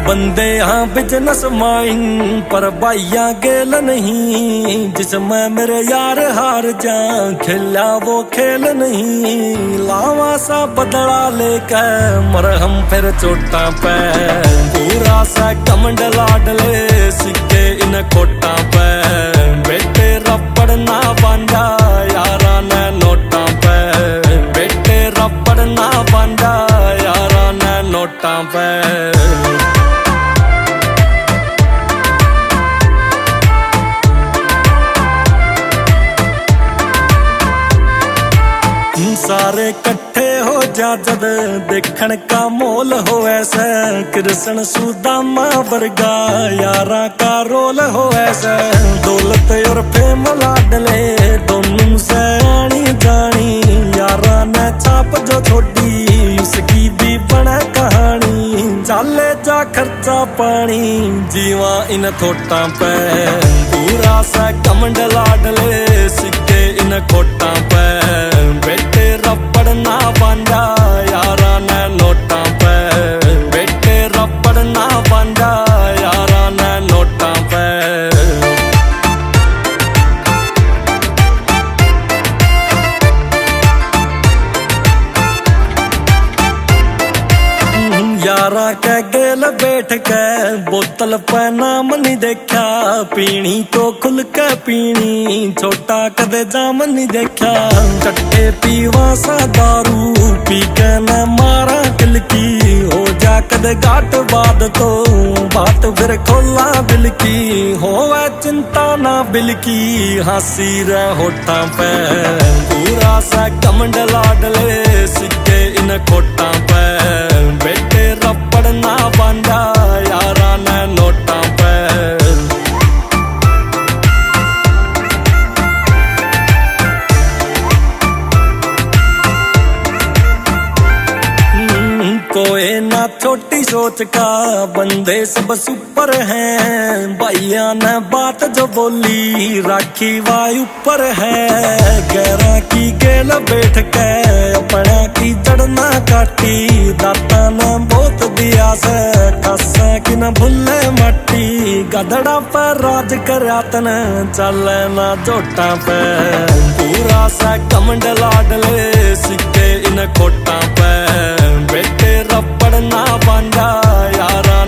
बंदे हाँ business mine पर भाइया गेल नहीं, जिसमें मेरे यार हार जा खेला वो खेल नहीं। लावा सा बदला लेकर मरहम फिर चोटा पे, पूरा सा कमंड लाडले सिक्के इन कोटा पे। बेटे रबड़ ना बांधा यारा ने नोटा पे, बेटे रबड़ ना बांधा यारा ने नोटा पे। सारे कट्ठे हो जा जद देखण का मोल हो ऐसा, कृष्ण सुदामा वर्गा यारा का रोल हो ऐसा। दौलत और फेम लाडले दोनों से आनी जानी, यारा ने छाप जो छोड़ी उसकी भी बना कहानी। चाले जा खर्चा पानी जीवा इन थोटा पे, पूरा सा कमंड लाडले सिक्के इन खोटा पे। बेटे रबड़ ना बांधा यारा ने नोटा पे, बेटे रबड़ ना बांधा यारा ने नोटा पे। यारा के गेल बैठ के बोतल पे नाम नहीं देखा, पीनी तो खुल के पीनी छोटा कदे जाम नहीं देखा। कट्टे पीवा सा दारू पी के न मारा किलकी, हो जा कदे घाट बाद तो बात फिर खोला दिल की। होवे चिंता ना बिल की हंसी रे होठा पे, पूरा सा कमंड लाडले सिक्के इन खोटा पे। बेटे रबड़ ना बांधा यारा ने नोटा पे। कोई ना छोटी सोच का बंदे सब सुपर हैं, भैया ने बात जो बोली राखी वायु ऊपर है। गैरा की गेल बैठ के अपना की जड़ना काटी, दाता ने बहुत दिया से खासा कि न भूले मट्टी। गधड़ा पर राज करातन चले ना जोटा पे, पूरा सा कमंड लाडले सिक्के इन खोटा पे। बेटे रबड़ ना बांधा यारा